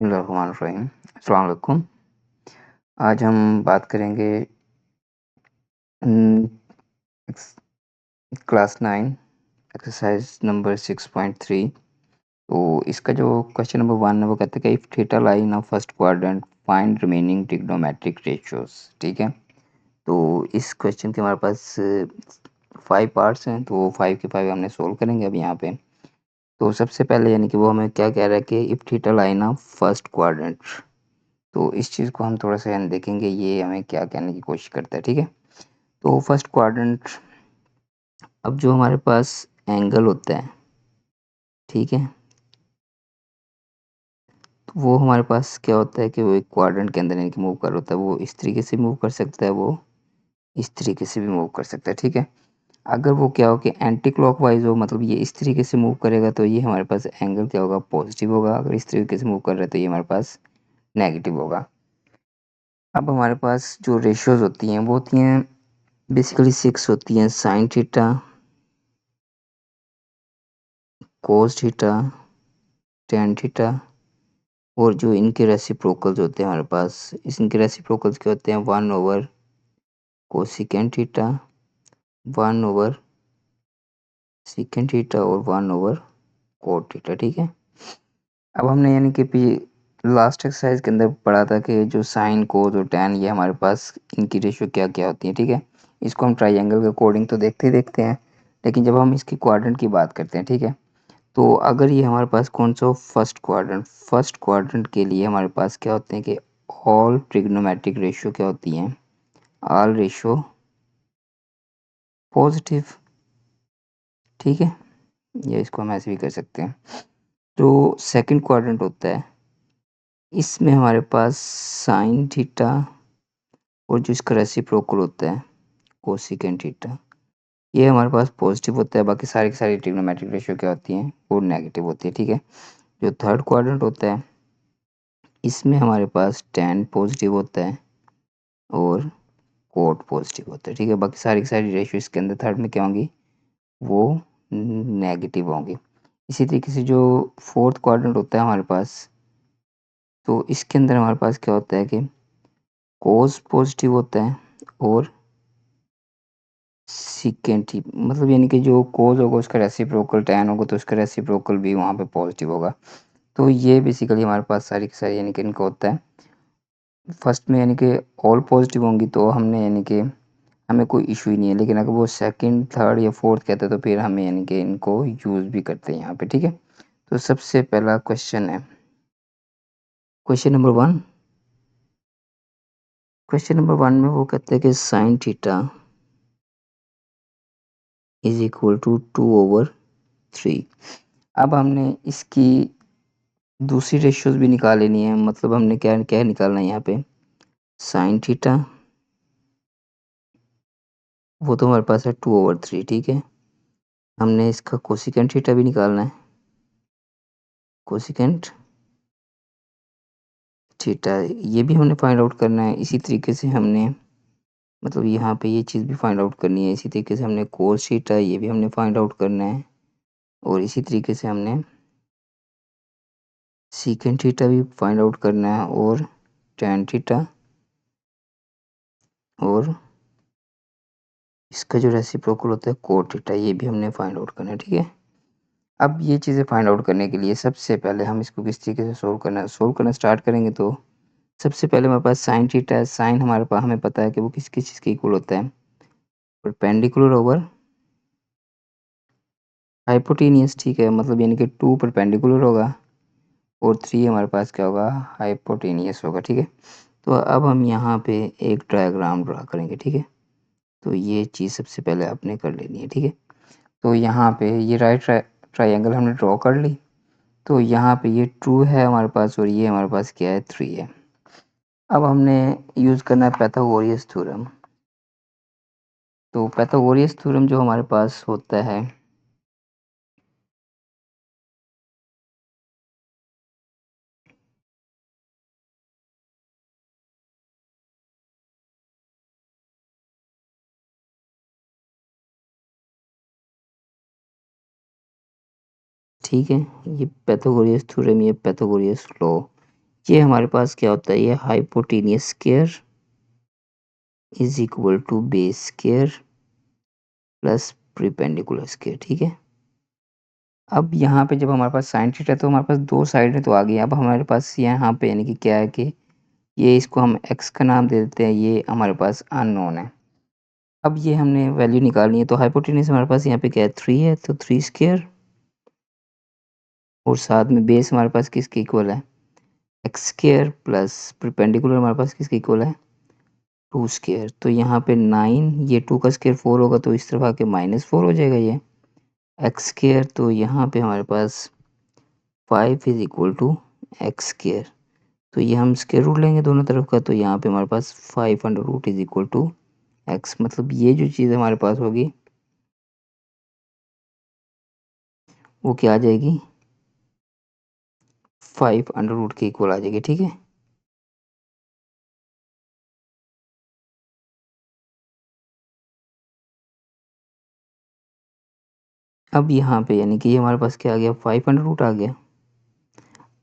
बिस्मिल्लाहिर्रहमानिर्रहीम। अस्सलाम वालेकुम। आज हम बात करेंगे उम, एक्स क्लास 9 एक्सरसाइज नंबर 6.3। तो इसका जो क्वेश्चन नंबर 1 है वो कहता है कि if theta lie in a first quadrant find remaining trigonometric ratios. ठीक है? तो इस क्वेश्चन के हमारे पास 5 पार्ट्स हैं, तो 5 के 5 हमने सोल्व करेंगे अब यहाँ पे। तो सबसे पहले यानी कि वो हमें क्या कह रहा है कि if theta lie in a first quadrant. तो इस चीज़ को हम थोड़ा-सा यानी देखेंगे, ये हमें क्या कहने की कोशिश करता है, ठीक है? तो फर्स्ट क्वाड्रेंट, अब जो हमारे पास एंगल होता है, ठीक है? तो वो हमारे पास क्या होता है कि वो एक क्वाड्रेंट के अंदर यानी कि मूव कर होता है, वो इस तरीके से मूव कर सकता है, वो इस तरीके से भी मूव कर सकता है, ठीक है? अगर वो क्या हो कि एंटी क्लॉकवाइज़ हो, मतलब ये इस तरीके से मूव करेगा तो ये हमारे पास एंगल क्या होगा, पॉजिटिव होगा। अगर इस तरीके से मूव कर रहा है तो ये हमारे पास नेगेटिव होगा। अब हमारे पास जो रेशियोज़ होती हैं वो होती हैं बेसिकली 6 होती हैं, sign theta, cos theta, tan theta, और जो इनके रेसिप्रोकल्स होते हैं हमारे पास, इनके रेसिप्रोकल्स क्या होते हैं, 1 over cosecant theta, 1 over secant theta और 1 ओवर कॉट थीटा, ठीक है? अब हमने यानी कि लास्ट एक्सरसाइज के अंदर पढ़ा था कि जो साइन, कोस और टैन, ये हमारे पास इनकी रेशियो क्या-क्या होती है, ठीक है? इसको हम ट्रायंगल के अकॉर्डिंग तो देखते ही देखते हैं, लेकिन जब हम इसकी क्वाड्रेंट की बात करते हैं, ठीक है? तो अगर ये हमारे पास कौन-सा हो, फर्स्ट क्वाड्रेंट के लिए हमारे पास क्या होते हैं कि ऑल ट्रिग्नोमेट्रिक रेशियो क्या होती हैं, ऑल रेशियो पॉजिटिव, ठीक है? या इसको हम ऐसे भी कर सकते हैं। जो सेकंड क्वाड्रेंट होता है, इसमें हमारे पास साइन थीटा और जो इसका रेसिप्रोकल होता है कोसेकेंट थीटा, ये हमारे पास पॉजिटिव होता है। बाकी सारी की सारी ट्रिग्नोमेट्रिक रेशियो क्या होती हैं, वो नेगेटिव होती है, ठीक है? जो थर्ड क्वाड्रेंट होता है, इसमें हमारे पास टैन पॉजिटिव होता है और कोट पॉजिटिव होता है, ठीक है? बाकी सारी की सारी रेशियो इसके अंदर थर्ड में क्या होंगी, वो नेगेटिव होंगी। इसी तरीके से जो फोर्थ क्वाड्रेंट होता है हमारे पास, तो इसके अंदर हमारे पास क्या होता है कि कोस पॉजिटिव होता है और सीकेंट ही, मतलब यानी कि जो कोस होगा उसका रेसिप्रोकल टैन होगा तो उसका रेसिप्रोकल भी वहाँ पे पॉजिटिव होगा। तो ये बेसिकली हमारे पास सारी की सारी यानी कि इनका होता है। फर्स्ट में यानी कि ऑल पॉजिटिव होंगी तो हमने यानी कि हमें कोई इशू ही नहीं है, लेकिन अगर वो सेकंड, थर्ड या फोर्थ कहते हैं तो फिर हमें यानी कि इनको यूज़ भी करते हैं यहाँ पे, ठीक है? तो सबसे पहला क्वेश्चन है, क्वेश्चन नंबर 1। क्वेश्चन नंबर 1 में वो कहते हैं कि sine theta is equal to 2/3। अब हमने इसकी दूसरी रेशियोज़ भी निकाल लेनी है, मतलब हमने क्या क्या निकालना है यहाँ पे, साइन थीटा, वो तो हमारे पास है 2/3, ठीक है? हमने इसका कोसेकेंट थीटा भी निकालना है, कोसेकेंट थीटा ये भी हमने फाइंड आउट करना है। इसी तरीके से हमने, मतलब यहाँ पे ये चीज़ भी फाइंड आउट करनी है। इसी तरीके से हमने कोस थीटा ये भी हमने फाइंड आउट करना है, और इसी तरीके से हमने सीकेंट थीटा भी फाइंड आउट करना है, और टैन थीटा, और इसका जो रेसिप्रोकल होता है कोट थीटा, ये भी हमने फाइंड आउट करना है, ठीक है? अब ये चीज़ें फाइंड आउट करने के लिए सबसे पहले हम इसको किस तरीके से सोल्व करना स्टार्ट करेंगे। तो सबसे पहले हमारे पास साइन थीटा है। साइन हमारे पास हमें पता है कि वो किस किस चीज़ के इक्वल होता है, परपेंडिकुलर ओवर हाइपोटेनियस, ठीक है? मतलब यानी कि 2 परपेंडिकुलर होगा और 3 हमारे पास क्या होगा, हाइपोटेनियस होगा, ठीक है? तो अब हम यहाँ पे एक डायग्राम ड्रा करेंगे, ठीक है? तो ये चीज़ सबसे पहले आपने कर लेनी है, ठीक है? तो यहाँ पे ये ट्रायंगल हमने ड्रॉ कर ली। तो यहाँ पे ये 2 है हमारे पास और ये हमारे पास क्या है, 3 है। अब हमने यूज़ करना है पाइथागोरस थ्योरम। तो पाइथागोरस थ्योरम जो हमारे पास होता है, ठीक है? ये पाइथागोरस थ्योरम, ये पाइथागोरस लॉ, ये हमारे पास क्या होता है, ये hypotenuse square is equal to base square plus perpendicular square. ठीक है, अब यहाँ पे जब हमारे पास साइन थीटा तो हमारे पास दो साइड तो आ गई। अब हमारे पास यहाँ पे यानी कि क्या है कि ये इसको हम x का नाम दे देते हैं, ये हमारे पास अननोन है। अब ये हमने वैल्यू निकालनी है, तो हाइपोटेनस हमारे पास यहाँ पे क्या है, 3 है, तो 3 स्क्वायर और साथ में बेस हमारे पास किसके इक्वल है, एक्स स्क्वायर प्लस परपेंडिकुलर हमारे पास किसके इक्वल है, 2 स्क्वायर। तो यहाँ पे 9, ये 2 का स्क्वायर 4 होगा, तो इस तरफ आके -4 हो जाएगा ये एक्स स्क्वायर। तो यहाँ पे हमारे पास 5 is equal to x square. तो ये हम स्क्वायर रूट लेंगे दोनों तरफ का, तो यहाँ पे हमारे पास 5 under root is equal to x. मतलब ये जो चीज़ हमारे पास होगी वो क्या आ जाएगी, 5 अंडर रूट के इक्वल आ जाएगी। ठीक है, अब यहाँ पे यानी कि ये हमारे पास क्या आ गया, 5 अंडर रूट आ गया।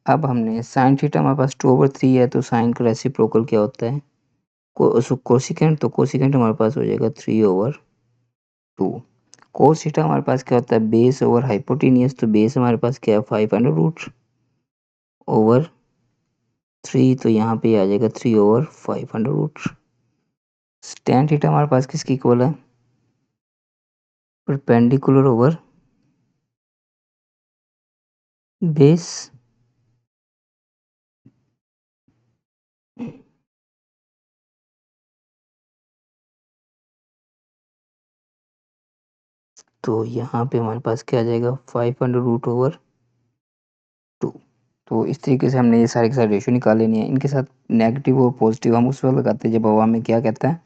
अब हमने साइन थीटा हमारे पास 2/3 है, तो साइन का रेसिप्रोकल क्या होता है, कोसिकेंट। तो कोसिकेंट हमारे पास हो जाएगा 3/2। कोस थीटा हमारे पास क्या होता है, बेस ओवर हाइपोटेनियस। तो बेस हमारे पास क्या है, 5 अंडर रूट ओवर 3, तो यहाँ पे आ जाएगा 3/5 अंडर रूट। tan थीटा हमारे पास किसकी इक्वल है, परपेंडिकुलर ओवर बेस। तो यहाँ पे हमारे पास क्या आ जाएगा, 5 अंडर रूट ओवर 2। तो इस तरीके से हमने ये सारे के सारे रेशियो निकाल लेनी है। इनके साथ नेगेटिव और पॉजिटिव हम उस वक्त लगाते हैं जब हवा में क्या कहता है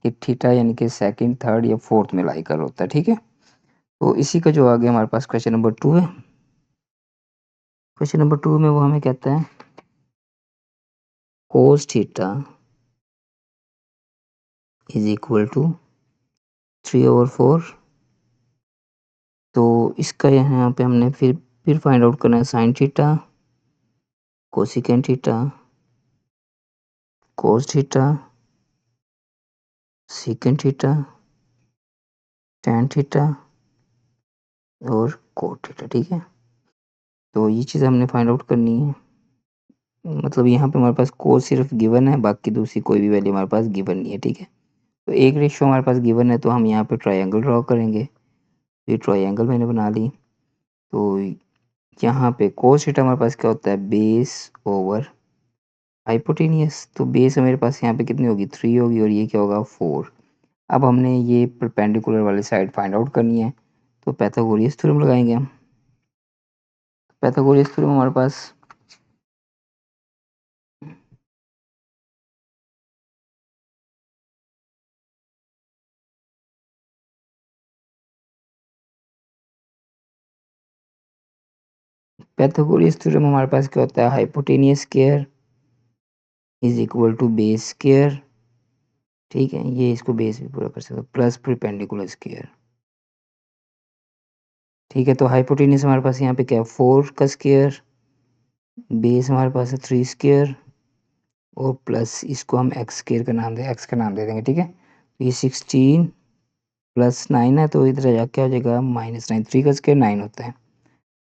कि थीटा यानी कि सेकंड, थर्ड या फोर्थ में लाई कर होता है। ठीक है, तो इसी का जो आगे हमारे पास क्वेश्चन नंबर 2 है। क्वेश्चन नंबर 2 में वो हमें कहता है cos theta is equal to 3/4। तो इसका यहाँ पे हमने फिर फाइंड आउट करना है sine theta, cosecant theta, cos theta, secant theta, tan theta और कोट थीटा। ठीक है, तो ये चीज़ हमने फाइंड आउट करनी है। मतलब यहाँ पे हमारे पास कोस सिर्फ गिवन है, बाकी दूसरी कोई भी वैल्यू हमारे पास गिवन नहीं है। ठीक है, तो एक रेशियो हमारे पास गिवन है, तो हम यहाँ पे ट्रायंगल ड्रॉ करेंगे। ये ट्रायंगल मैंने बना ली। तो यहाँ पे कोस थीटा हमारे पास क्या होता है, बेस ओवर हाइपोटेनियस। तो बेस मेरे पास यहाँ पे कितनी होगी, 3 होगी, और ये क्या होगा, 4। अब हमने ये परपेंडिकुलर वाली साइड फाइंड आउट करनी है, तो पैथागोरस थ्योरम लगाएंगे हम। पैथागोरस थ्योरम हमारे पास पैथागोरस थ्योरम हमारे पास क्या होता है, hypotenuse square is equal to base square. ठीक है, ये इसको बेस भी पूरा कर सकते हो, प्लस परपेंडिकुलर स्क्वायर। ठीक है, तो हाइपोटेनियस हमारे पास यहाँ पे क्या है, 4 का स्क्वायर, बेस हमारे पास है 3 स्क्वायर, और प्लस इसको हम एक्स का नाम दे देंगे। ठीक है, तो ये 16 प्लस 9 है, तो इधर जा क्या हो जाएगा, -9। 3 का स्क्वायर 9 होता है,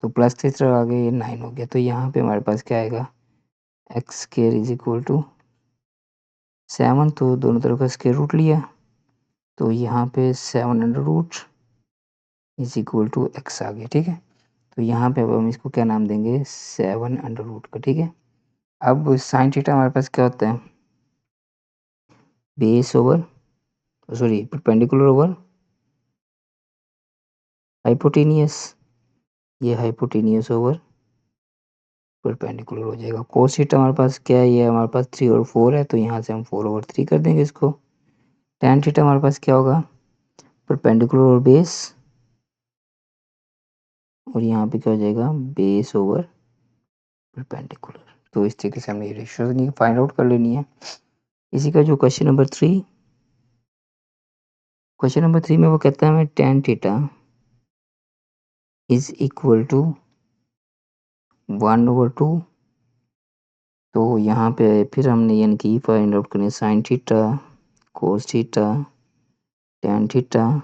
तो प्लस से इस तरह आ गया, ये 9 हो गया। तो यहाँ पे हमारे पास क्या आएगा, x square is equal to 7। तो दोनों तरफ का स्क्वायर रूट लिया, तो यहाँ पे 7 under root is equal to x आ गया। ठीक है, तो यहाँ पे अब हम इसको क्या नाम देंगे, 7 अंडर रूट का। ठीक है, अब साइन थीटा हमारे पास क्या होता है, base over sorry perpendicular over hypotenuse. ये हाइपोटेनियस ओवर परपेंडिकुलर हो जाएगा। कोस थीटा हमारे पास क्या है, ये हमारे पास 3 और 4 है, तो यहाँ से हम 4/3 कर देंगे इसको। टैन थीटा हमारे पास क्या होगा, परपेंडिकुलर और बेस, और यहाँ पे क्या हो जाएगा, बेस ओवर परपेंडिकुलर। तो इस तरीके से हमने ये रेशियोज फाइंड आउट कर लेनी है। इसी का जो क्वेश्चन नंबर 3 में वो कहता है हमें tan theta is equal to 1/2 तो यहाँ पे फिर हमने यानी कि फाइंड आउट करनी है sine theta, cos theta, tan theta.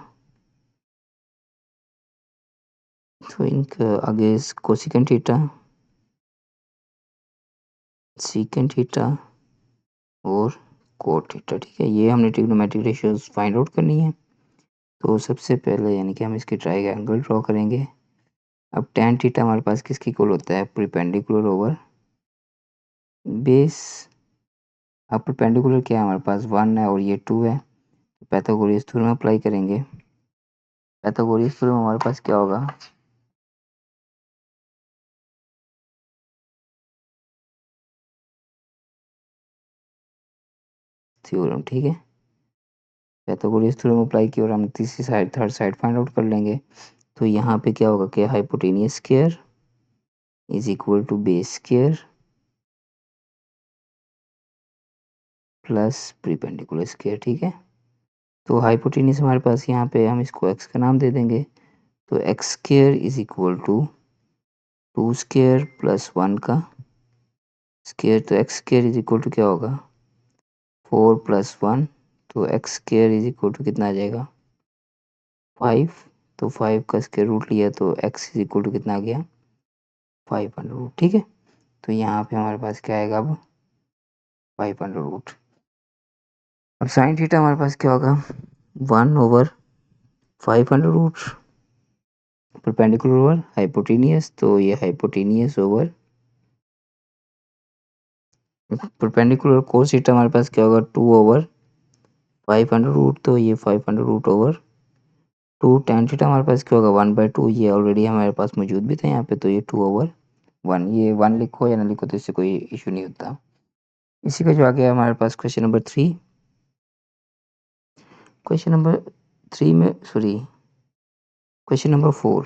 तो इनका आगे कोसिकेंट थीटा, सीकेंट थीटा और कोट थीटा। ठीक है, ये हमने ट्रिग्नोमेट्रिक रेशियोज फाइंड आउट करनी है। तो सबसे पहले यानी कि हम इसकी ट्राइंगल ड्रॉ करेंगे। अब टैन थीटा हमारे पास किसकी इक्वल होता है, परपेंडिकुलर ओवर बेस। अब परपेंडिकुलर क्या है हमारे पास 1 है और ये 2 है, तो पाइथागोरस थ्योरम अप्लाई करेंगे। पाइथागोरस थ्योरम हमारे पास क्या होगा, थ्योरम। ठीक है, पाइथागोरस थ्योरम अप्लाई किया और हम तीसरी side third side find out कर लेंगे। तो यहाँ पे क्या होगा कि hypotenuse square is equal to base square plus perpendicular square. ठीक है, तो हाइपोटेनियस हमारे पास यहाँ पे हम इसको एक्स का नाम दे देंगे। तो x square is equal to 2 square plus 1 का स्क्वायर। तो x square is equal to क्या होगा, 4 प्लस 1। तो x square is equal to कितना आ जाएगा, 5। तो 5 का स्क्वायर रूट लिया तो एक्स इज इक्वल टू कितना आ गया, 500। ठीक है, तो यहाँ पे हमारे पास क्या आएगा अब, 500। अब साइन थीटा हमारे पास क्या होगा, 1/500 परपेंडिकुलर ओवर हाइपोटेनियस। तो ये hypotenuse over perpendicular cos theta हमारे पास क्या होगा, 2/500। तो ये 500/2। टैन थीटा हमारे पास क्या होगा, 1/2। ये ऑलरेडी हमारे पास मौजूद भी था यहाँ पे, तो ये 2/1। ये 1 लिखो या ना लिखो तो इससे कोई इशू नहीं होता। इसी का जो आ गया हमारे पास क्वेश्चन नंबर 3। क्वेश्चन नंबर 3 में sorry question number 4।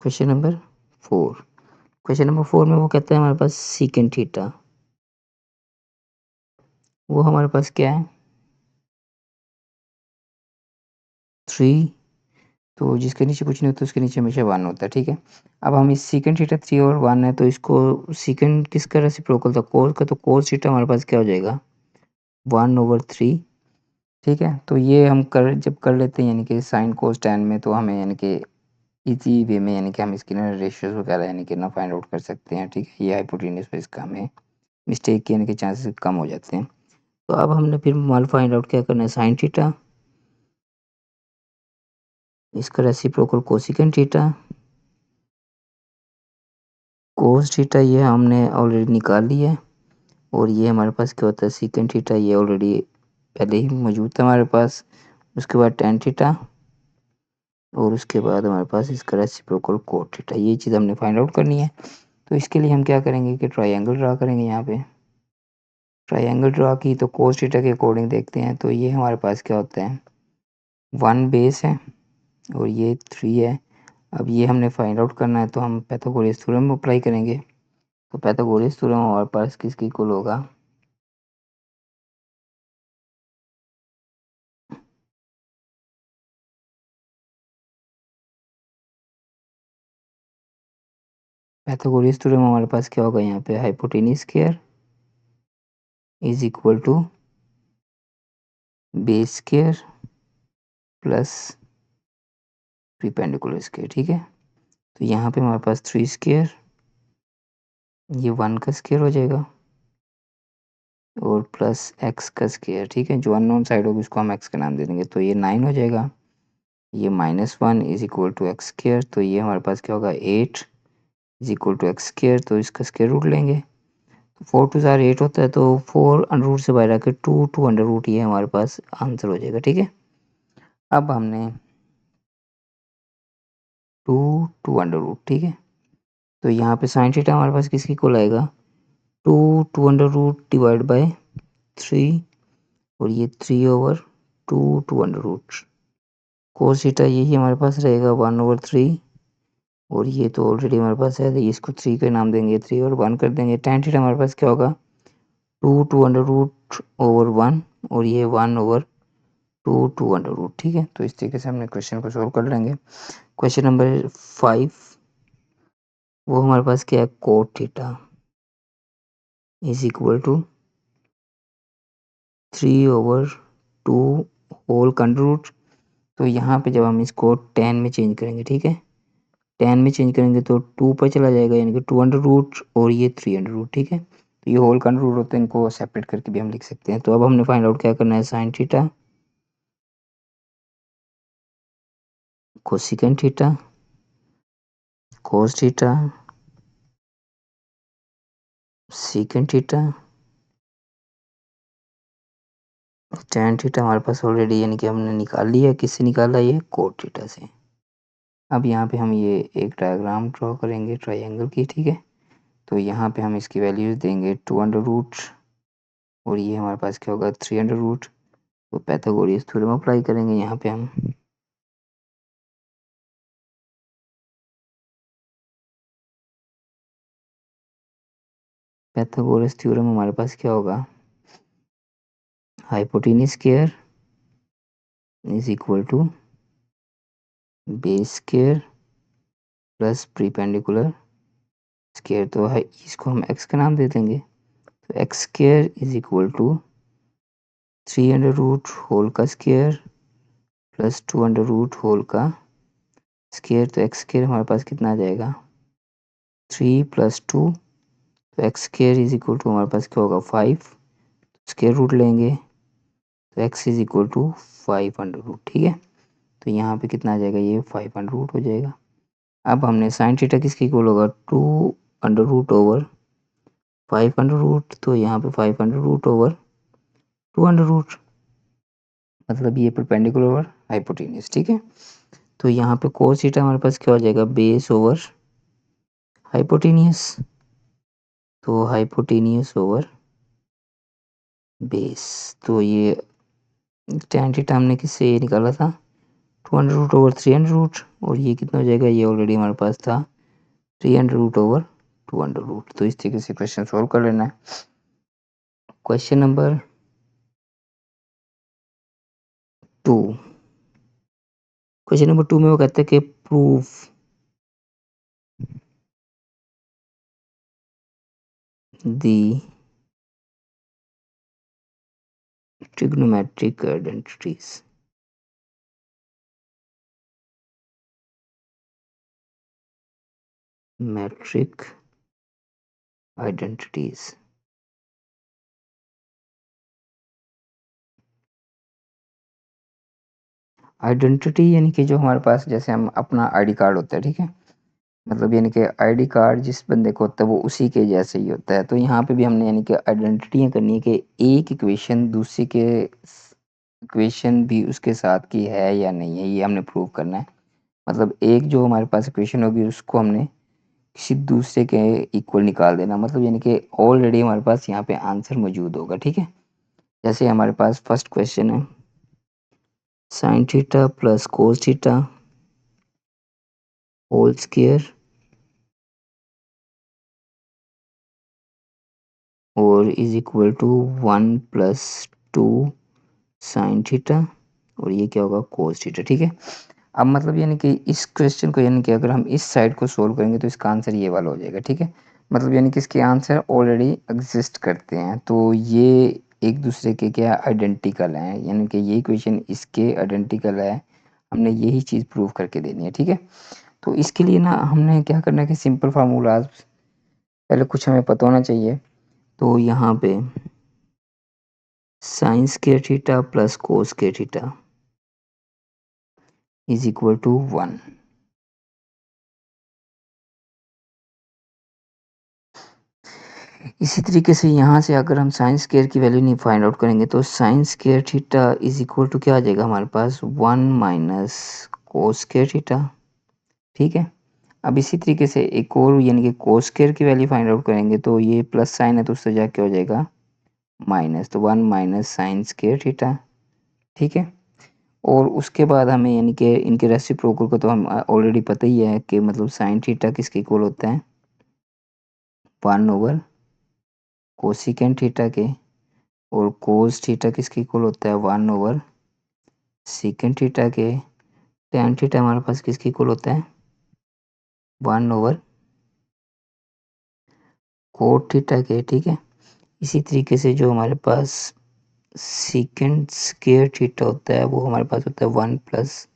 Question number 4। Question number 4 में वो कहता है हमारे पास सीकेंट थीटा, वो हमारे पास क्या है, 3। तो जिसके नीचे कुछ नहीं होता उसके नीचे हमेशा 1 होता है। ठीक है, अब हम इस सीकेंट थीटा 3 और 1 है, तो इसको सीकेंट किसका रेसिप्रोकल था, कोस का। तो कोस थीटा हमारे पास क्या हो जाएगा, 1/3। ठीक है, तो ये हम कर जब कर लेते हैं यानी कि साइन कोस टैन में, तो हमें यानी कि इजी वे में यानी कि हम इसकी ना रेशियोज वगैरह यानी कि ना फाइंड आउट कर सकते हैं। ठीक है, ये हाइपोटेन्यूस पे इसका हमें मिस्टेक के यानी कि चांसेस कम हो जाते हैं। तो अब हमने फिर मान फाइंड आउट क्या करना है, साइन थीटा, इसका reciprocal cosecant theta, cos theta ये हमने ऑलरेडी निकाल लिया है। और ये हमारे पास क्या होता है, सीकेंट थीटा, ये ऑलरेडी पहले ही मौजूद था हमारे पास। उसके बाद टैन थीटा और उसके बाद हमारे पास इसका रेसिप्रोकल कोट थीटा। ये चीज़ हमने फाइंड आउट करनी है। तो इसके लिए हम क्या करेंगे कि ट्रायंगल ड्रा करेंगे। यहाँ पे ट्रायंगल ड्रा की तो कोस थीटा के अकॉर्डिंग देखते हैं। तो ये हमारे पास क्या होता है, 1 बेस है और ये 3 है। अब ये हमने फाइंड आउट करना है, तो हम पाइथागोरस थ्योरम अप्लाई करेंगे। तो पाइथागोरस थ्योरम हमारे पास किसकी इक्वल होगा, पाइथागोरस थ्योरम हमारे पास क्या होगा, यहाँ पे hypotenuse square is equal to base square plus perpendicular square. ठीक है, तो यहाँ पे हमारे पास 3 स्क्वायर, ये 1 का स्क्वायर हो जाएगा और प्लस एक्स का स्क्वायर। ठीक है, जो अननोन साइड होगी उसको हम एक्स का नाम दे देंगे। तो ये 9 हो जाएगा। ये -1 is equal to x square. तो ये हमारे पास क्या होगा, 8 is equal to x square. तो इसका स्क्वायर रूट लेंगे, तो 4 2 ज़ार 8 होता है। तो 4 अंडर रूट से बाहर आके 2 अंडर रूट, ये हमारे पास आंसर हो जाएगा। ठीक है, अब हमने 2 अंडर रूट। ठीक है, तो यहाँ पे साइन थीटा हमारे पास किसकी इक्वल आएगा, 2 अंडर रूट डिवाइड बाय 3 और ये 3/2 अंडर रूट। कोस थीटा यही हमारे पास रहेगा 1/3 और ये तो ऑलरेडी हमारे पास है, तो इसको 3 का नाम देंगे, 3 और 1 कर देंगे। टैन थीटा हमारे पास क्या होगा, 2 अंडर रूट ओवर 1 और ये 1/2 टू अंडर रूट। ठीक है, तो इस तरीके से हमने क्वेश्चन को सोल्व कर लेंगे। क्वेश्चन नंबर 5, वो हमारे पास क्या है, cot theta is equal to 3/2 whole का अंडर रूट। तो यहाँ पे जब हम इसको 10 में चेंज करेंगे, ठीक है, 10 में चेंज करेंगे तो 2 पर चला जाएगा, यानी कि 2 अंडर रूट और ये 3 अंडर रूट। ठीक है, तो ये होल का अंडर रूट होते हैं, इनको सेपरेट करके भी हम लिख सकते हैं। तो अब हमने फाइंड आउट क्या करना है, sine theta, cosecant theta, cos theta, secant theta, tan theta हमारे पास ऑलरेडी यानी कि हमने निकाल लिया। किससे निकाला, ये कोट थीटा से। अब यहाँ पे हम ये एक डायग्राम ड्रॉ करेंगे ट्रायंगल की। ठीक है, तो यहाँ पे हम इसकी वैल्यूज देंगे 2 अंडर रूट और ये हमारे पास क्या होगा, 3 अंडर रूट। तो पाइथागोरस थ्योरम अप्लाई करेंगे यहाँ पे हम। पाइथागोरस थ्योरम हमारे पास क्या होगा, hypotenuse square is equal to base square plus perpendicular square. तो है, इसको हम एक्स का नाम दे देंगे। तो x square is equal to 3 under root whole का square plus 2 under root whole का स्क्वायर। तो एक्स स्क्वायर हमारे पास कितना आ जाएगा, 3 + 2। तो x square is equal to हमारे पास क्या होगा, 5। स्क्वायर रूट लेंगे तो x is equal to 5 under root. ठीक है, तो यहाँ पे कितना आ जाएगा, ये 5 अंडर रूट हो जाएगा। अब हमने साइन थीटा किसके इक्वल होगा, 2 under root over 5 under root. तो यहाँ पे 5 under root over 2 under root, मतलब ये परपेंडिकुलर ओवर हाइपोटेन्यूज। ठीक है, तो यहाँ पे कोस थीटा हमारे पास क्या हो जाएगा, बेस ओवर हाइपोटेन्यूज। तो हाइपोटेन्यूज ओवर बेस। तो ये टैन थीटा हमने किससे ये निकाला था, 2 under root over 3 under root, और ये कितना हो जाएगा, ये ऑलरेडी हमारे पास था 3 under root over 2 under root. तो इस तरीके से क्वेश्चन सोल्व कर लेना है। क्वेश्चन नंबर 2, क्वेश्चन नंबर 2 में वो कहते हैं कि प्रूफ दी trigonometric identities। metric identities। Identity यानी कि जो हमारे पास, जैसे हम अपना आईडी कार्ड होता है, ठीक है, मतलब यानी कि आईडी कार्ड जिस बंदे को होता है वो उसी के जैसे ही होता है। तो यहाँ पे भी हमने यानी कि आइडेंटिटियाँ करनी है कि एक इक्वेशन दूसरे के इक्वेशन भी उसके साथ की है या नहीं है, ये हमने प्रूव करना है। मतलब एक जो हमारे पास इक्वेशन होगी उसको हमने किसी दूसरे के इक्वल निकाल देना, मतलब यानी कि ऑलरेडी हमारे पास यहाँ पे आंसर मौजूद होगा। ठीक है, जैसे हमारे पास फर्स्ट क्वेश्चन है, sine theta plus cos theta whole square और is equal to 1 + 2 sine theta और ये क्या होगा, कोस थीटा। ठीक है, अब मतलब यानी कि इस क्वेश्चन को यानी कि अगर हम इस साइड को सोल्व करेंगे तो इसका आंसर ये वाला हो जाएगा। ठीक है, मतलब यानी कि इसके आंसर ऑलरेडी एग्जिस्ट करते हैं, तो ये एक दूसरे के क्या आइडेंटिकल हैं, यानी कि ये इक्वेशन इसके आइडेंटिकल है। हमने यही चीज़ प्रूव करके देनी है। ठीक है, तो इसके लिए ना हमने क्या करना है कि सिंपल फार्मूलाज पहले कुछ हमें पता होना चाहिए। तो यहाँ पे sine square theta plus cos square theta is equal to 1। इसी तरीके से यहाँ से अगर हम साइन स्क्वायर की वैल्यू नहीं फाइंड आउट करेंगे तो sine square theta is equal to क्या आ जाएगा हमारे पास, 1 - कोस स्क्वायर थीटा। ठीक है, अब इसी तरीके से एक और यानी कि कोस स्क्वायर की वैल्यू फाइंड आउट करेंगे तो ये प्लस साइन है तो उससे जाके हो जाएगा माइनस, तो 1 - साइन स्क्वायर थीटा। ठीक है, और उसके बाद हमें यानी कि इनके रेसिप्रोकल को तो हम ऑलरेडी पता ही है कि मतलब साइन थीटा किसके इक्वल होता है, 1 / कोसिकेंट थीटा के, और कोस थीटा किसके इक्वल होता है, 1 / सीकेंट थीटा के टैन थीटा हमारे पास किसके इक्वल होता है 1/कोट थीटा के। ठीक है, इसी तरीके से जो हमारे पास सीकेंट स्क्वायर थीटा होता है वो हमारे पास होता है 1 +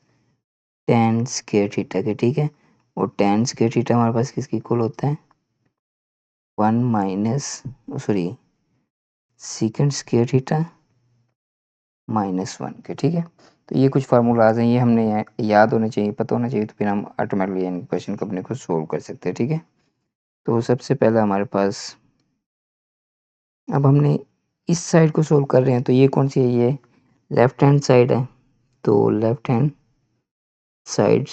टैन स्क्वायर थीटा के। ठीक है, और टैन स्क्वायर थीटा हमारे पास किसके इक्वल होता है 1 सीकेंट स्क्वायर थीटा -1 के। ठीक है, तो ये कुछ फार्मूलाज हैं, ये हमने याद होने चाहिए, पता होना चाहिए, तो फिर हम ऑटोमेटिकली इन क्वेश्चन को अपने खुद सोल्व कर सकते हैं। ठीक है, तो सबसे पहला हमारे पास, अब हमने इस साइड को सोल्व कर रहे हैं, तो ये कौन सी है, ये लेफ्ट हैंड साइड है, तो लेफ्ट हैंड साइड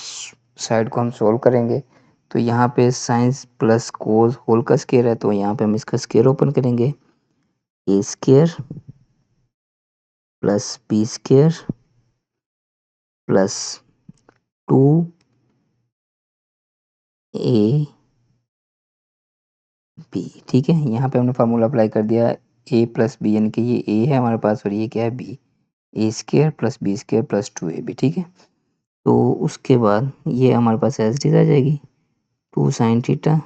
को हम सोल्व करेंगे। तो यहाँ पे साइंस प्लस कोस होल का स्क्वायर है, तो यहाँ पे हम इसका स्क्वायर ओपन करेंगे, a square plus b square plus 2ab। ठीक है, यहाँ पे हमने फार्मूला अप्लाई कर दिया, a + b, यानी कि ये a है हमारे पास और ये क्या है b, a square plus b square plus 2ab। ठीक है, तो उसके बाद ये हमारे पास एज इट इज आ जाएगी 2 sin थीटा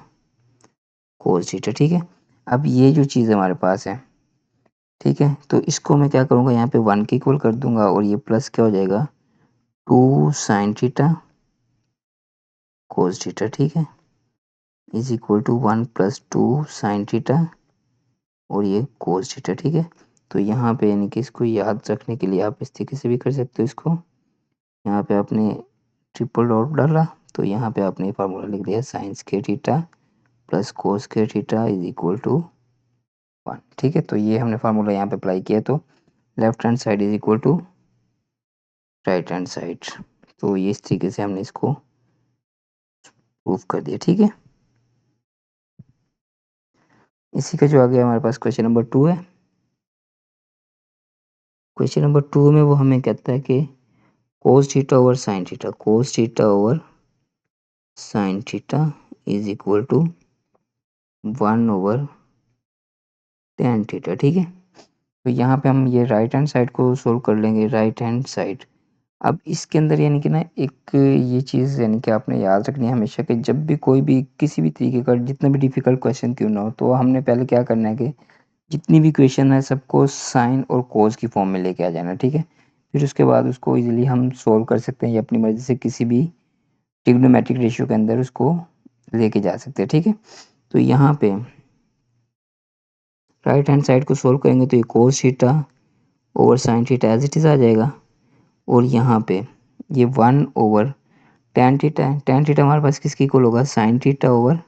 कोस थीटा। ठीक है, अब ये जो चीज़ हमारे पास है, ठीक है, तो इसको मैं क्या करूँगा, यहाँ पे 1 के इक्वल कर दूंगा और ये प्लस क्या हो जाएगा 2 sin थीटा कोस थीटा। ठीक है, is equal to 1 + 2 sin theta और ये कोस थीटा। ठीक है, तो यहाँ पे यानी कि इसको याद रखने के लिए आप इस तरीके से भी कर सकते हो इसको, यहाँ पे आपने ट्रिपल डॉट डाला, तो यहाँ पे आपने फार्मूला लिख दिया sine square theta plus cos square theta is equal to 1। ठीक है, तो ये हमने फार्मूला यहाँ पे अप्लाई किया, तो left hand side is equal to right hand side, तो ये इस तरीके से हमने इसको प्रूफ कर दिया। ठीक है, इसी का जो आ गया हमारे पास क्वेश्चन नंबर 2 है। क्वेश्चन नंबर 2 में वो हमें कहता है कि cos theta over sine theta, cos theta over sine theta is equal to 1/tan theta. ठीक है, तो यहाँ पे हम ये राइट हैंड साइड को सोल्व कर लेंगे, राइट हैंड साइड। अब इसके अंदर यानी कि ना एक ये चीज़ यानी कि आपने याद रखनी है हमेशा कि जब भी कोई भी किसी भी तरीके का जितना भी डिफ़िकल्ट क्वेश्चन क्यों ना हो, तो हमने पहले क्या करना है कि जितनी भी क्वेश्चन है सबको साइन और कोस की फॉर्म में लेके आ जाना। ठीक है, फिर उसके बाद उसको इजीली हम सोल्व कर सकते हैं या अपनी मर्ज़ी से किसी भी ट्रिग्नोमेट्रिक रेशियो के अंदर उसको लेके जा सकते हैं। ठीक है, तो यहाँ पे राइट हैंड साइड को सोल्व करेंगे तो ये cos theta over sine theta as it is आ जाएगा, और यहाँ पे ये 1/tan थीटा है, tan थीटा हमारे पास किसकी इक्वल होगा sign theta over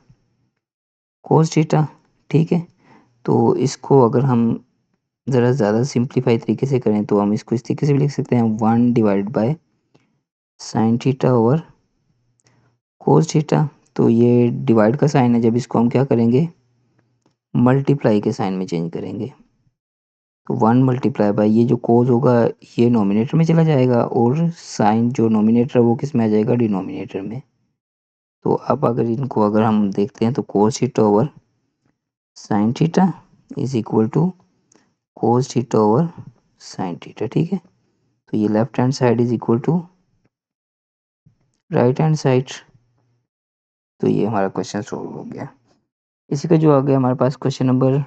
cos theta. ठीक है, तो इसको अगर हम ज़रा ज़्यादा सिंप्लीफाई तरीके से करें तो हम इसको इस तरीके से भी लिख सकते हैं 1/sin theta over cos theta. तो ये डिवाइड का साइन है, जब इसको हम क्या करेंगे मल्टीप्लाई के साइन में चेंज करेंगे, तो 1 × ये जो कोस होगा ये नोमिनेटर में चला जाएगा और साइन जो नोमिनेटर है वो किस में आ जाएगा डिनोमिनेटर में। तो अब अगर इनको अगर हम देखते हैं तो cos theta over sine theta is equal to cos theta over sine theta. ठीक है, तो ये left hand side is equal to right hand side, तो ये हमारा क्वेश्चन सॉल्व हो गया। इसी का जो आ गया हमारे पास क्वेश्चन नंबर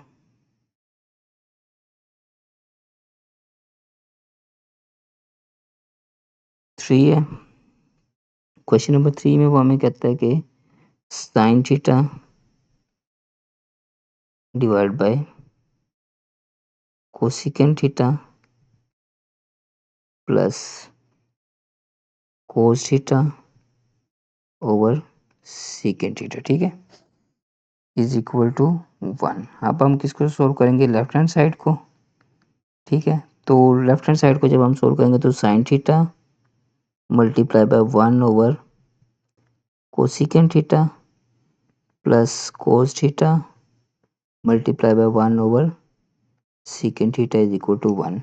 3 है। क्वेश्चन नंबर 3 में वो हमें कहता है कि sine theta divide by cosecant theta plus cos theta over secant theta. ठीक है, इज इक्वल टू 1। अब हम किसको सोल्व करेंगे लेफ्ट हैंड साइड को। ठीक है, तो लेफ्ट हैंड साइड को जब हम सोल्व करेंगे तो sine theta multiply by 1 cosecant theta plus cos theta multiply by 1 secant theta is equal to 1।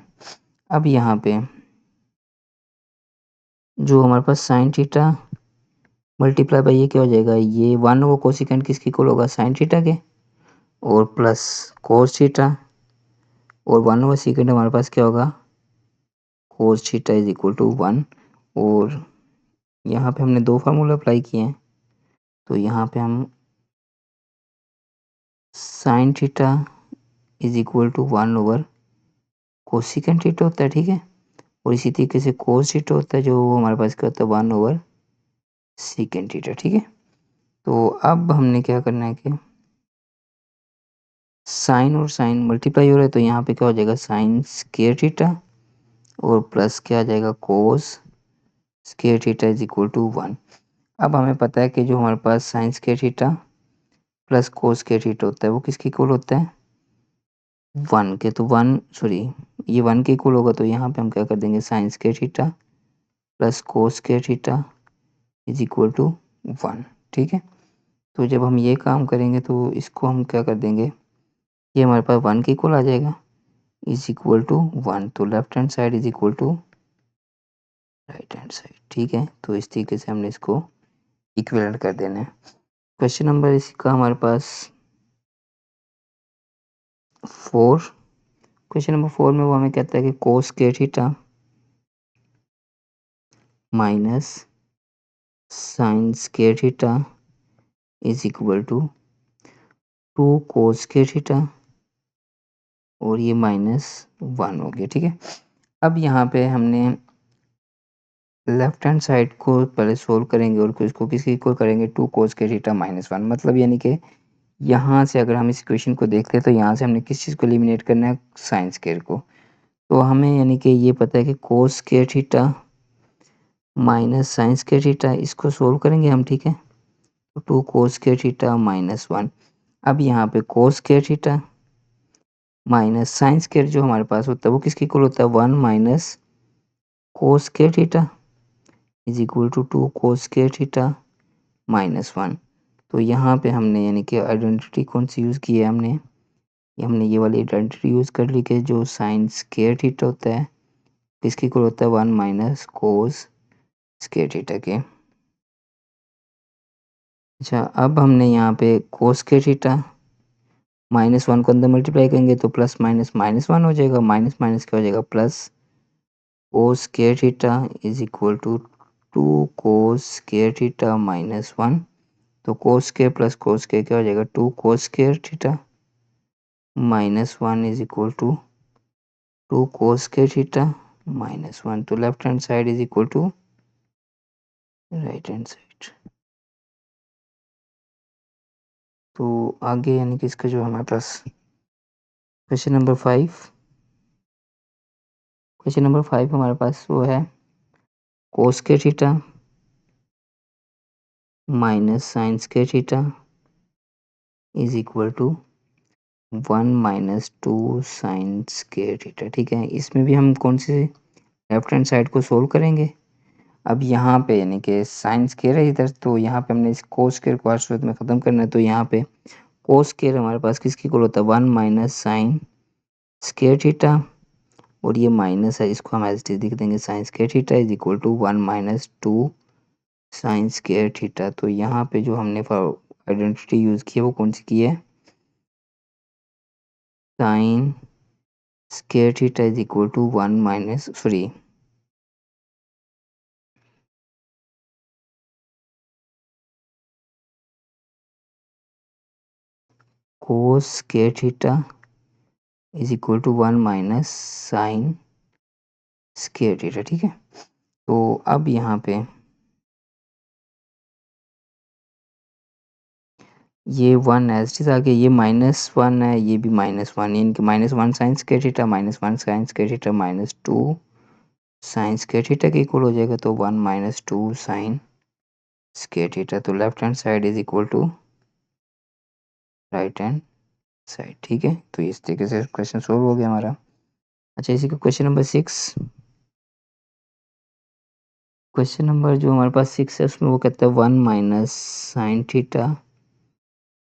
अब यहाँ पे जो हमारे पास साइन थीटा मल्टीप्लाई बाय ये क्या हो जाएगा, ये 1/कोसिकेंट किसकी इक्वल होगा साइन थीटा के, और प्लस कोस थीटा और 1/सीकेंट हमारे पास क्या होगा cos theta is equal to 1 और यहाँ पे हमने 2 फार्मूला अप्लाई किए हैं। तो यहाँ पे हम sine theta is equal to 1 over cosecant theta होता है, ठीक है। और इसी तरीके से कोस थीटा होता है जो हमारे पास क्या होता है 1 ओवर सीकेंट थीटा, ठीक है। तो अब हमने क्या करना है कि साइन और साइन मल्टीप्लाई हो रहा है तो यहाँ पे क्या हो जाएगा साइन स्क्वायर थीटा और प्लस क्या आ जाएगा cos square theta is equal to 1। अब हमें पता है कि जो हमारे पास sine square theta plus cos square theta होता है वो किसके इक्वल होता है 1 के। तो 1 सॉरी ये 1 के इक्वल होगा तो यहाँ पे हम क्या कर देंगे sine square theta plus cos square theta is equal to 1, ठीक है। तो जब हम ये काम करेंगे तो इसको हम क्या कर देंगे, ये हमारे पास 1 के इक्वल आ जाएगा इज इक्वल टू 1। तो left hand side is equal to right hand side, ठीक है। तो इस तरीके से हमने इसको इक्विवेलेंट कर देना है। क्वेश्चन नंबर इसका हमारे पास 4, क्वेश्चन नंबर 4 में वो हमें कहता है कि cos square theta minus sine square theta is equal to 2 cos square theta और ये माइनस 1 हो गया, ठीक है। अब यहाँ पे हमने लेफ्ट हैंड साइड को पहले सोल्व करेंगे और फिर इसको किसके इक्वल करेंगे 2 कोस स्क्वायर थीटा माइनस 1, मतलब यानी कि यहाँ से अगर हम इस इक्वेशन को देखते हैं तो यहाँ से हमने किस चीज़ को एलिमिनेट करना है साइन स्क्वायर को। तो हमें यानी कि ये पता है कि cos square theta minus sine square theta इसको सोल्व करेंगे हम, ठीक है। तो 2 कोस स्क्वायर थीटा माइनस 1। अब यहाँ पे कोस square theta minus sine square जो हमारे पास होता है वो किसके इक्वल होता है 1 minus cos square theta is equal to 2 cos square theta minus 1। तो यहाँ पे हमने यानी कि आइडेंटिटी कौन सी यूज़ की है हमने ये वाली आइडेंटिटी यूज़ कर ली कि जो साइन स्क्वायर थीटा होता है किसके इक्वल होता है 1 माइनस कोस स्क्वायर थीटा के। अच्छा अब हमने यहाँ पे कोस स्क्वायर थीटा माइनस 1 को अंदर मल्टीप्लाई करेंगे तो प्लस माइनस माइनस 1 हो जाएगा, माइनस माइनस क्या हो जाएगा plus cos square theta is equal to 2 cos square theta minus 1। तो cos square plus cos square क्या हो जाएगा 2 cos square theta minus 1 is equal to 2 cos square theta minus 1। तो left hand side is equal to right hand side. तो आगे यानी कि इसका जो हमारे पास क्वेश्चन नंबर 5, क्वेश्चन नंबर 5 हमारे पास वो है कोस square theta minus sine square theta is equal to 1 minus 2 sine square theta, ठीक है। इसमें भी हम कौन सी लेफ्ट हैंड साइड को सोल्व करेंगे। अब यहाँ पे यानी कि साइन स्क्वायर है इधर तो यहाँ पे हमने इस कोस स्क्वायर को हर सूरत में ख़त्म करना है। तो यहाँ पे कोस स्क्वायर हमारे पास किसके इक्वल होता है 1 माइनस साइन स्क्वायर थीटा और ये माइनस है इसको हम एज इट इज लिख देंगे sine square theta is equal to 1 minus 2 sine square theta. तो यहाँ पे जो हमने आइडेंटिटी यूज़ की है वो कौन सी की है sine square theta is equal to 1 minus sorry cos square theta is equal to 1 minus sine square theta, ठीक है। तो अब यहाँ पे ये 1 एज इट इज आ गया, ये -1 है ये भी -1 यानी कि -1 sine square theta -1 sine square theta minus 2 sine square theta के इक्वल हो जाएगा। तो 1 माइनस 2 साइन स्क्वायर थीटा। तो left hand side is equal to right hand side, ठीक है। तो इस तरीके से क्वेश्चन सोल्व हो गया हमारा। अच्छा इसी का क्वेश्चन नंबर 6, क्वेश्चन नंबर जो हमारे पास 6 है उसमें वो कहता है 1 minus sine theta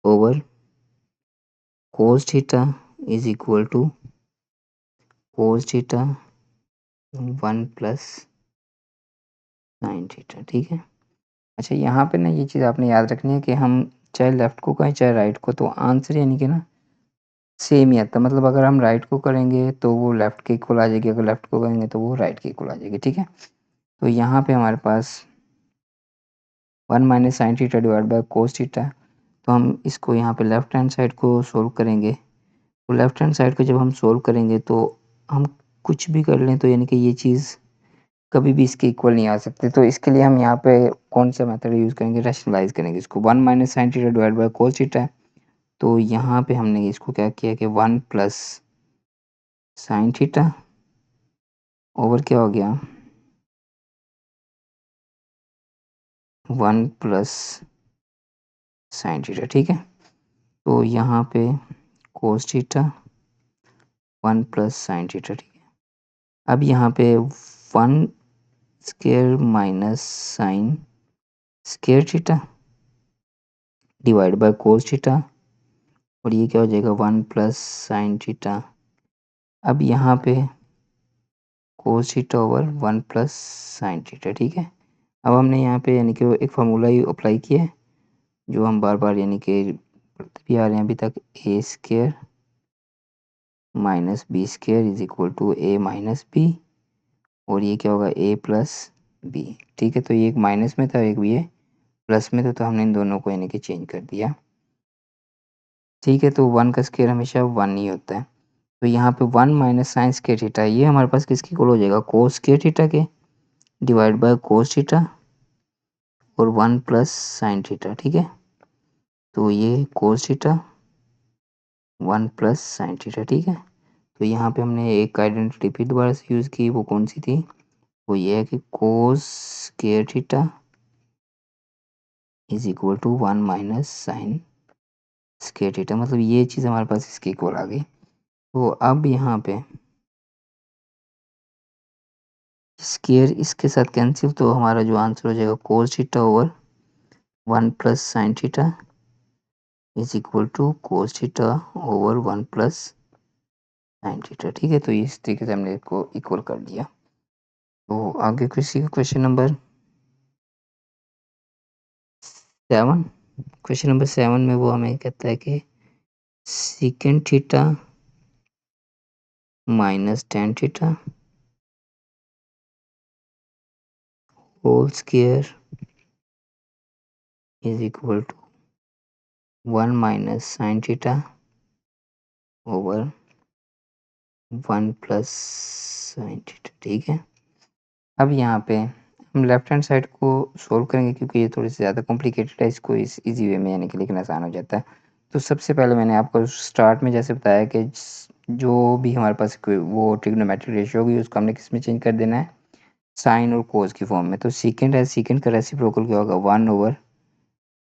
over cos theta is equal to cos theta 1 plus sine theta, ठीक है। अच्छा यहाँ पे ना ये चीज़ आपने याद रखनी है कि हम चाहे लेफ्ट को कहें चाहे राइट को तो आंसर यानी कि ना सेम ही आता है, मतलब अगर हम राइट को करेंगे तो वो लेफ़्ट के इक्वल आ जाएगी, अगर लेफ़्ट को करेंगे तो वो राइट के इक्वल आ जाएगी, ठीक है। तो यहाँ पे हमारे पास 1 minus sine theta divide by cos theta, तो हम इसको यहाँ पे लेफ़्ट हैंड साइड को सोल्व करेंगे। तो लेफ़्ट हैंड साइड को जब हम सोल्व करेंगे तो हम कुछ भी कर लें तो यानी कि ये चीज़ कभी भी इसके इक्वल नहीं आ सकती। तो इसके लिए हम यहाँ पे कौन सा मेथड यूज़ करेंगे, रैशनलाइज़ करेंगे इसको। 1 minus sine theta divide by cos theta, तो यहाँ पे हमने इसको क्या किया कि 1 प्लस साइन थीटा ओवर क्या हो गया 1 प्लस साइन थीटा, ठीक है। तो यहाँ पे कोस थीटा 1 प्लस साइन थीटा, ठीक है। अब यहाँ पे 1 square minus sine square theta divide by cos theta, और ये क्या हो जाएगा 1 प्लस साइन थीटा। अब यहाँ पे कोस theta over 1 plus sine theta, ठीक है। अब हमने यहाँ पे यानी कि एक फार्मूला ही अप्लाई किया है जो हम बार बार यानी कि पढ़ते भी आ रहे हैं अभी तक, a square minus b square is equal to a minus b, और ये क्या होगा ए प्लस बी, ठीक है। तो ये एक माइनस में था, एक भी ये प्लस में था, तो हमने इन दोनों को यानी कि चेंज कर दिया, ठीक है। तो 1 का स्क्वायर हमेशा 1 ही होता है। तो यहाँ पे 1 माइनस साइन स्क्वायर थीटा, ये हमारे पास किसके इक्वल हो जाएगा कोस स्क्वायर थीटा के, डिवाइड बाय कोस थीटा और 1 प्लस साइन थीटा, ठीक है। तो ये cos theta 1 plus sine theta, ठीक है। तो यहाँ पे हमने एक आइडेंटिटी फिर दोबारा से यूज़ की, वो कौन सी थी, वो ये है कि cos square theta is equal to 1 minus sine square theta, मतलब ये चीज़ हमारे पास इसके इक्वल आ गई। तो अब यहाँ पे स्क्वायर इसके साथ कैंसिल, तो हमारा जो आंसर हो जाएगा cos theta over 1 plus sine theta is equal to cos theta over 1 plus sine theta, ठीक है। तो इस तरीके से हमने इसको इक्वल कर दिया। तो आगे किसी का क्वेश्चन नंबर 7, क्वेश्चन नंबर 7 में वो हमें कहता है कि secant theta minus tan theta whole square is equal to 1 minus sine theta over 1 plus sine theta, ठीक है। अब यहाँ पे हम लेफ्ट हैंड साइड को सोल्व करेंगे क्योंकि ये थोड़ी सी ज़्यादा कॉम्प्लिकेटेड है, इसको इस इजी वे में यानी कि लिखना आसान हो जाता है। तो सबसे पहले मैंने आपको स्टार्ट में जैसे बताया कि जो भी हमारे पास कोई वो ट्रिग्नोमेट्रिक रेशियो होगी उसको हमने किस में चेंज कर देना है, साइन और कोस की फॉर्म में। तो सीकेंट है, सीकेंट का रेसिप्रोकल क्या होगा 1 ओवर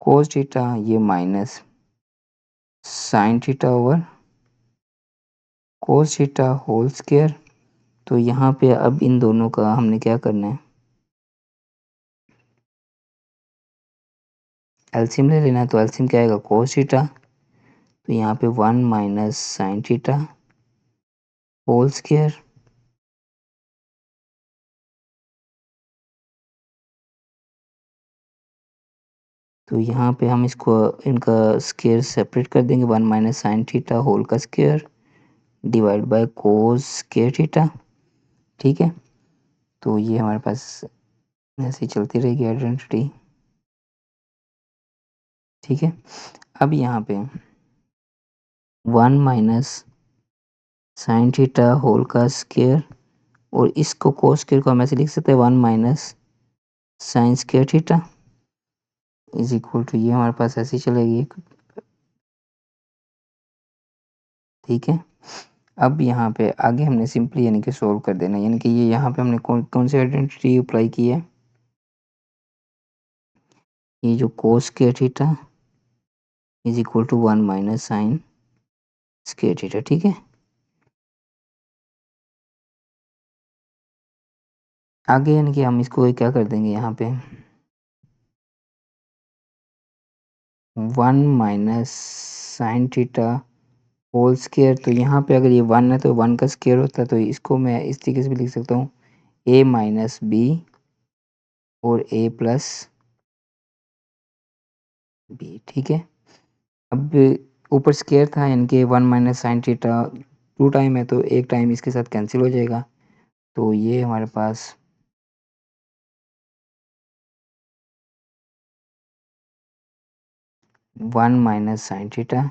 कोस थीटा, ये minus sine theta over cos theta whole square. तो यहाँ पे अब इन दोनों का हमने क्या करना है, एलसीएम ले लेना है। तो एलसीएम क्या आएगा कोस थीटा, तो यहाँ पे 1 minus sine theta whole square, तो यहाँ पे हम इसको इनका स्क्वायर सेपरेट कर देंगे, 1 माइनस साइन थीटा होल का square divide by cos square theta, ठीक है। तो ये हमारे पास ऐसे ही चलती रहेगी आइडेंटिटी, ठीक है। अब यहाँ पे 1 माइनस साइन थीटा होल का स्क्वायर, और इसको कोस स्क्वायर को हम ऐसे लिख सकते हैं 1 minus sine square theta is equal to, ये हमारे पास ऐसे ही चलेगी, ठीक है। अब यहाँ पे आगे हमने सिंपली यानी कि सोल्व कर देना, यानी कि ये यहाँ पे हमने कौन कौन सी आइडेंटिटी अप्लाई की है, ये जो cos square theta is equal to 1 minus sine square theta, ठीक है। आगे यानी कि हम इसको क्या कर देंगे यहाँ पे 1 minus sine theta whole square, तो यहाँ पे अगर ये 1 है तो 1 का स्क्वायर होता है, तो इसको मैं इस तरीके से भी लिख सकता हूँ a माइनस बी और a प्लस बी, ठीक है। अब ऊपर स्क्वायर था यानी कि 1 माइनस साइन थीटा 2 टाइम है, तो एक टाइम इसके साथ कैंसिल हो जाएगा। तो ये हमारे पास 1 माइनस साइन थीटा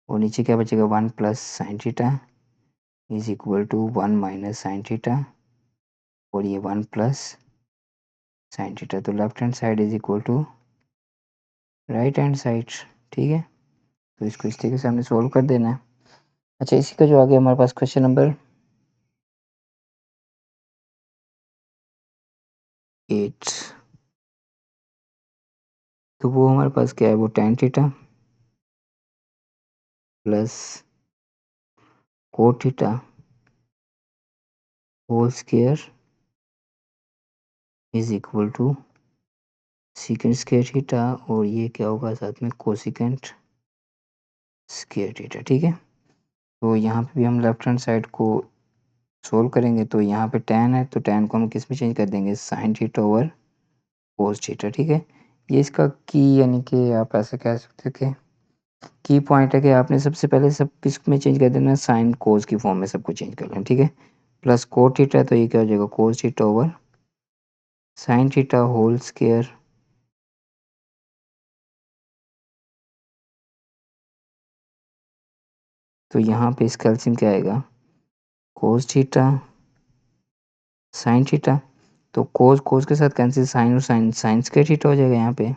और नीचे क्या बचेगा 1 plus sine theta is equal to 1 minus sine theta और ये 1 प्लस साइन थीटा। तो left hand side is equal to right hand side. ठीक है, तो इसको इस तरीके से हमने सोल्व कर देना है। अच्छा, इसी का जो आगे हमारे पास क्वेश्चन नंबर 8, तो वो हमारे पास क्या है, वो tan theta plus cot theta whole square is equal to secant square theta और ये क्या होगा साथ में कोसिकेंट स्क्वायर थीटा। ठीक है, तो यहाँ पे भी हम लेफ्ट हैंड साइड को सोल्व करेंगे। तो यहाँ पे tan है, तो tan को हम किस में चेंज कर देंगे, sign theta over cos theta. ठीक है, ये इसका की यानी कि आप ऐसा कह सकते हैं कि की पॉइंट है कि आपने सबसे पहले सब किस में चेंज कर देना, साइन कोस की फॉर्म में सबको चेंज कर लेना। ठीक है, प्लस कोट थीटा, तो ये क्या हो जाएगा cos theta over sine theta whole square तो यहाँ पे इसका एलसीएम क्या आएगा, कोस थीटा साइन थीटा, तो कोस कोस के साथ कैंसिल, साइन और साइन साइन स्क्वायर थीटा हो जाएगा यहाँ पे,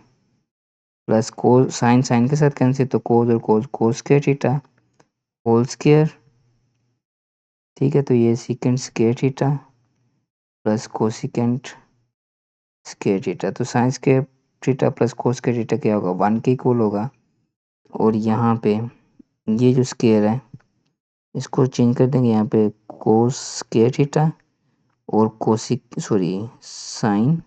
प्लस कोस साइन साइन के साथ कैंसिल, तो कोस और cos cos square theta whole square. ठीक है, तो ये secant square theta plus cosecant square theta, तो sine square theta plus cos square theta क्या होगा, 1 के इक्वल होगा। और यहाँ पे ये जो स्क्वायर है इसको चेंज कर देंगे यहाँ पे कोस स्क्वायर थीटा और cosec sorry sine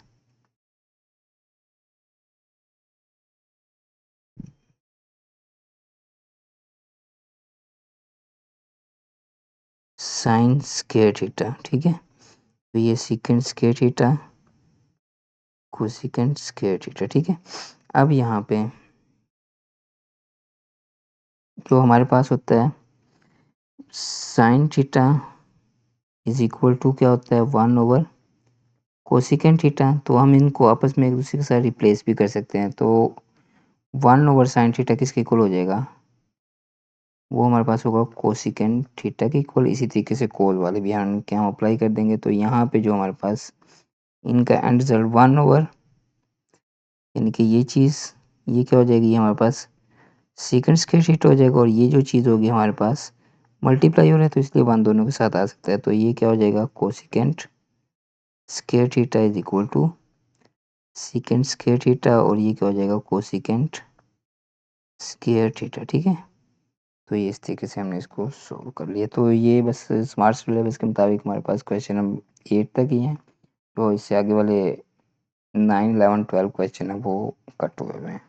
sign square theta. ठीक है, तो ये secant square theta cosecant square theta. ठीक है, अब यहाँ पे जो हमारे पास होता है sine theta is equal to क्या होता है 1 ओवर कोसिकेंट थीटा, तो हम इनको आपस में एक दूसरे के साथ रिप्लेस भी कर सकते हैं। तो 1 ओवर साइन थीटा किसके इक्वल हो जाएगा, वो हमारे पास होगा कोसिकेंट थीटा के इक्वल। इसी तरीके से कोस वाले भी हम क्या हम अप्लाई कर देंगे। तो यहाँ पे जो हमारे पास इनका एंड रिजल्ट 1 ओवर यानी कि ये चीज़ ये क्या हो जाएगी हमारे पास सीकेंट स्क्वायर थीटा हो जाएगा और ये जो चीज़ होगी हमारे पास मल्टीप्लाई हो रहा है तो इसलिए 1 दोनों के साथ आ सकता है। तो ये क्या हो जाएगा cosecant square theta is equal to secant square theta और ये क्या हो जाएगा कोसिकेंट स्क्वायर थीटा। ठीक है, तो ये इस तरीके से हमने इसको सोल्व कर लिया। तो ये बस स्मार्ट सिलेबस के मुताबिक हमारे पास क्वेश्चन नंबर 8 तक ही हैं। तो इससे आगे वाले 9, 11, 12 क्वेश्चन है वो कट हुए हुए हैं।